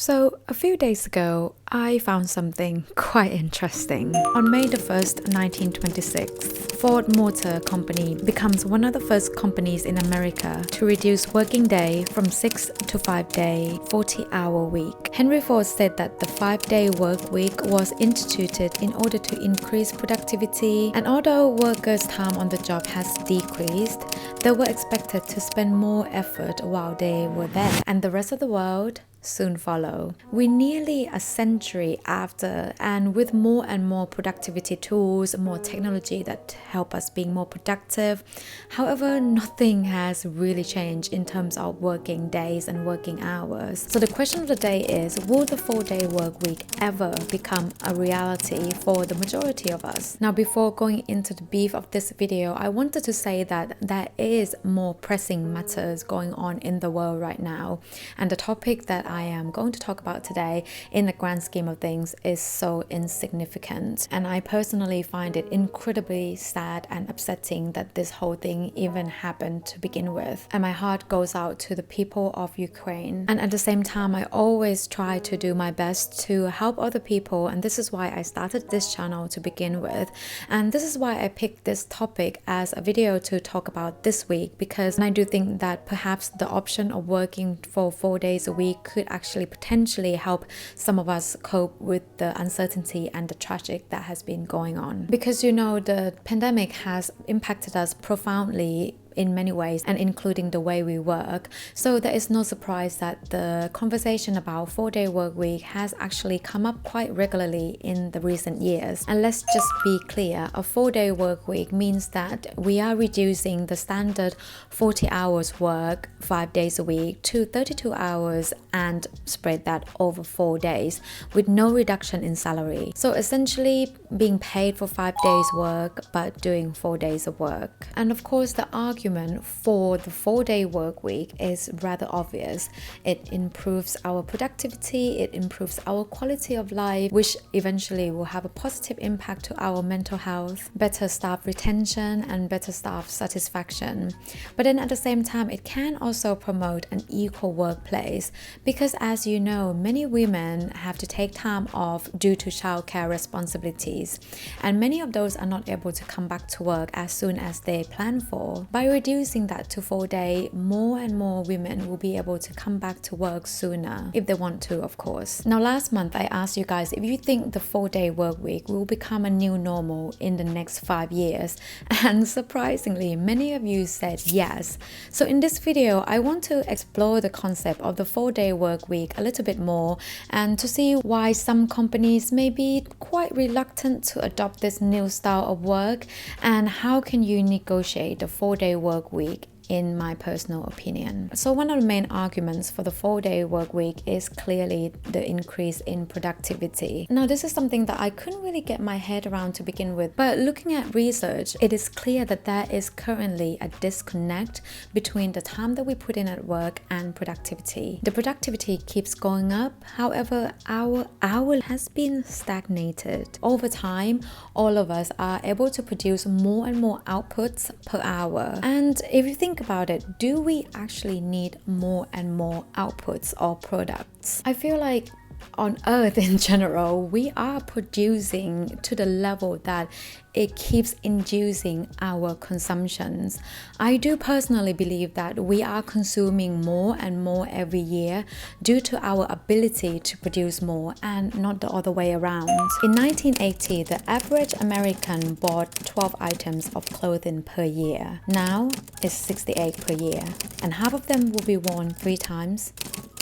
So, a few days ago, I found something quite interesting. On May the 1st, 1926, Ford Motor Company becomes one of the first companies in America to reduce working day from 6 to 5-day, 40-hour week. Henry Ford said that the 5-day work week was instituted in order to increase productivity, and although workers' time on the job has decreased, they were expected to spend more effort while they were there, and the rest of the world soon follow. We're nearly a century after, and with more and more productivity tools, more technology that help us being more productive. However, nothing has really changed in terms of working days and working hours. So the question of the day is, will the 4-day work week ever become a reality for the majority of us? Now, before going into the beef of this video, I wanted to say that there is more pressing matters going on in the world right now, and the topic that I am going to talk about today, in the grand scheme of things, is so insignificant. And I personally find it incredibly sad and upsetting that this whole thing even happened to begin with. And my heart goes out to the people of Ukraine. And at the same time, I always try to do my best to help other people. And this is why I started this channel to begin with. And this is why I picked this topic as a video to talk about this week, because I do think that perhaps the option of working for 4 days a week could actually potentially help some of us cope with the uncertainty and the tragic that has been going on. Because the pandemic has impacted us profoundly in many ways, and including the way we work. So there is no surprise that the conversation about 4-day work week has actually come up quite regularly in the recent years. And let's just be clear, a 4-day work week means that we are reducing the standard 40 hours work 5 days a week to 32 hours and spread that over 4 days with no reduction in salary. So essentially being paid for 5 days work but doing 4 days of work. And of course, the argument for the 4-day work week is rather obvious. It improves our productivity, it improves our quality of life, which eventually will have a positive impact to our mental health, better staff retention, and better staff satisfaction. But then at the same time, it can also promote an equal workplace, because as you know, many women have to take time off due to childcare responsibilities, and many of those are not able to come back to work as soon as they plan for. By reducing that to 4 days, more and more women will be able to come back to work sooner, if they want to, of course. Now, last month I asked you guys if you think the 4-day work week will become a new normal in the next 5 years, and surprisingly, many of you said yes. So in this video, I want to explore the concept of the 4-day work week a little bit more, and to see why some companies may be quite reluctant to adopt this new style of work, and how can you negotiate the 4-day work week in my personal opinion. So one of the main arguments for the 4-day work week is clearly the increase in productivity. Now, this is something that I couldn't really get my head around to begin with, but looking at research, it is clear that there is currently a disconnect between the time that we put in at work and productivity. The productivity keeps going up, however, our hour has been stagnated. Over time, all of us are able to produce more and more outputs per hour. And if you think about it, do we actually need more and more outputs or products? I feel like on Earth in general, we are producing to the level that it keeps inducing our consumptions. I do personally believe that we are consuming more and more every year due to our ability to produce more, and not the other way around. In 1980, the average American bought 12 items of clothing per year. Now it's 68 per year, and half of them will be worn 3 times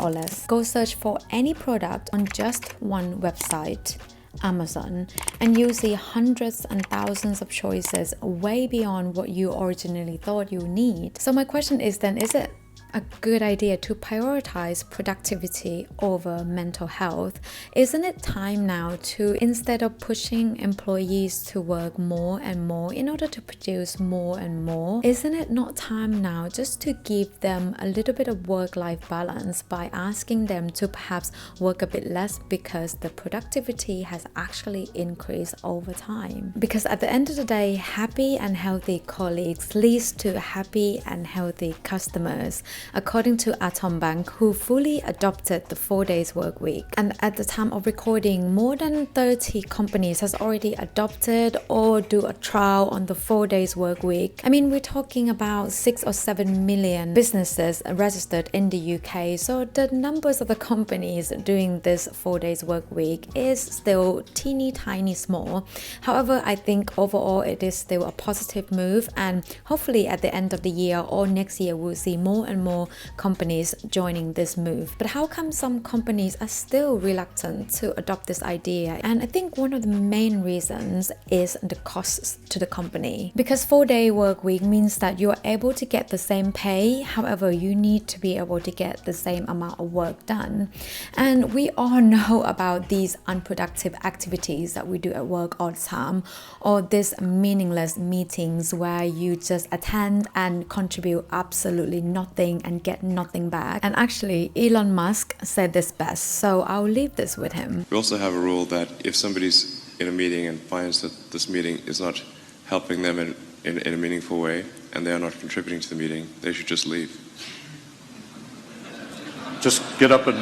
or less. Go search for any product on just one website, Amazon, and you'll see hundreds and thousands of choices way beyond what you originally thought you need. So my question is then, is it a good idea to prioritize productivity over mental health? Isn't it time now to, instead of pushing employees to work more and more in order to produce more and more, isn't it not time now just to give them a little bit of work-life balance by asking them to perhaps work a bit less, because the productivity has actually increased over time? Because at the end of the day, happy and healthy colleagues leads to happy and healthy customers. according to Atom Bank, who fully adopted the 4 days work week. And at the time of recording, more than 30 companies has already adopted or do a trial on the 4 days work week. I mean, we're talking about 6 or 7 million businesses registered in the UK, so the numbers of the companies doing this 4 days work week is still teeny tiny small. However, I think overall it is still a positive move, and hopefully at the end of the year or next year we'll see more and more companies joining this move. But how come some companies are still reluctant to adopt this idea? And I think one of the main reasons is the costs to the company, because 4 day work week means that you're able to get the same pay, however you need to be able to get the same amount of work done. And we all know about these unproductive activities that we do at work all the time, or these meaningless meetings where you just attend and contribute absolutely nothing and get nothing back. And actually Elon Musk said this best, so I'll leave this with him. We also have a rule that if somebody's in a meeting and finds that this meeting is not helping them in a meaningful way and they are not contributing to the meeting, they should just leave. Just get up and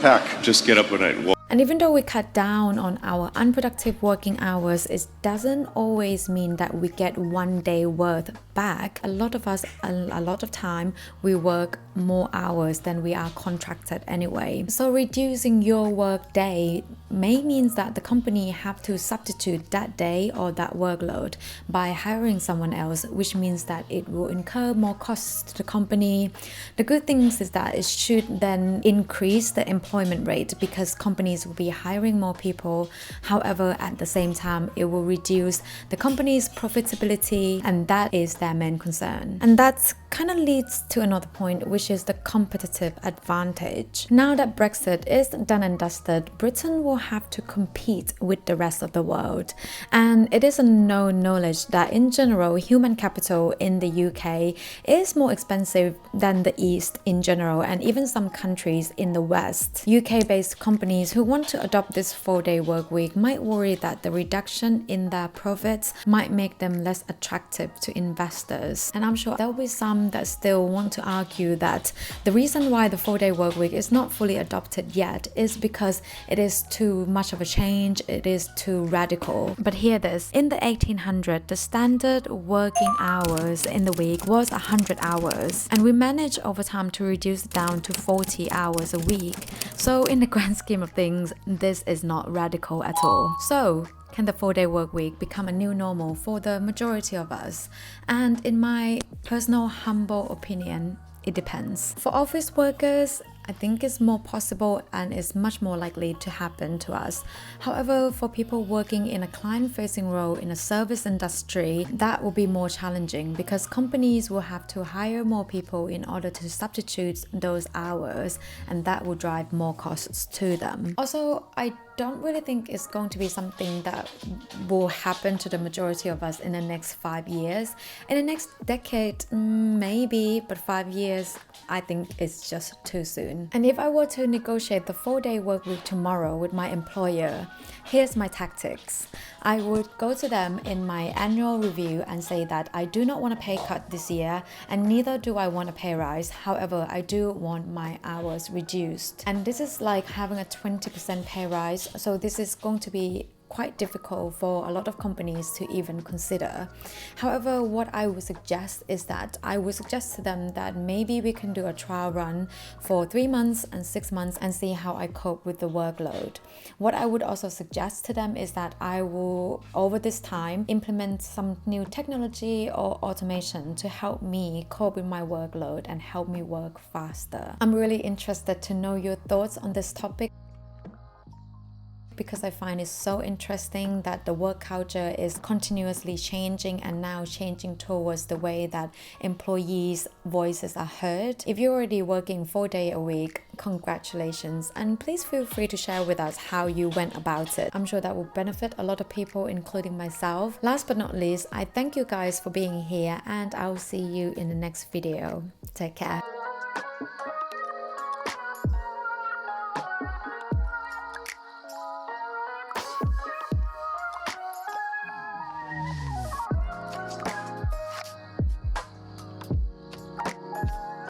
pack. Just get up and walk. And even though we cut down on our unproductive working hours, it doesn't always mean that we get 1 day worth back. A lot of us, a lot of time, we work more hours than we are contracted anyway. So reducing your work day may means that the company have to substitute that day or that workload by hiring someone else, which means that it will incur more costs to the company. The good things is that it should then increase the employment rate because companies will be hiring more people. However, at the same time, it will reduce the company's profitability, and that is their main concern. And that kind of leads to another point, which is the competitive advantage. Now that Brexit is done and dusted, Britain will have to compete with the rest of the world. And it is a known knowledge that in general, human capital in the UK is more expensive than the East in general, and even some countries in the West. UK-based companies who want to adopt this 4 day work week might worry that the reduction in their profits might make them less attractive to investors. And I'm sure there will be some that still want to argue that the reason why the 4 day work week is not fully adopted yet is because it is too much of a change, it is too radical. But hear this, in the 1800s, the standard working hours in the week was 100 hours, and we managed over time to reduce it down to 40 hours a week. So in the grand scheme of things, this is not radical at all. So can the 4 day work week become a new normal for the majority of us? And in my personal humble opinion, it depends. For office workers, I think it's more possible and is much more likely to happen to us. However, for people working in a client-facing role in a service industry, that will be more challenging because companies will have to hire more people in order to substitute those hours, and that will drive more costs to them. Also, I don't really think it's going to be something that will happen to the majority of us in the next 5 years. In the next decade, maybe, but 5 years, I think it's just too soon. And if I were to negotiate the 4 day work week tomorrow with my employer, here's my tactics. I would go to them in my annual review and say that I do not want a pay cut this year, and neither do I want a pay rise. However, I do want my hours reduced. And this is like having a 20% pay rise. So this is going to be quite difficult for a lot of companies to even consider. However, what I would suggest is that I would suggest to them that maybe we can do a trial run for 3 months and 6 months and see how I cope with the workload. What I would also suggest to them is that I will, over this time, implement some new technology or automation to help me cope with my workload and help me work faster. I'm really interested to know your thoughts on this topic, because I find it so interesting that the work culture is continuously changing and now changing towards the way that employees' voices are heard. If you're already working 4 days a week, congratulations, and please feel free to share with us how you went about it. I'm sure that will benefit a lot of people, including myself. Last but not least, I thank you guys for being here, and I'll see you in the next video. Take care.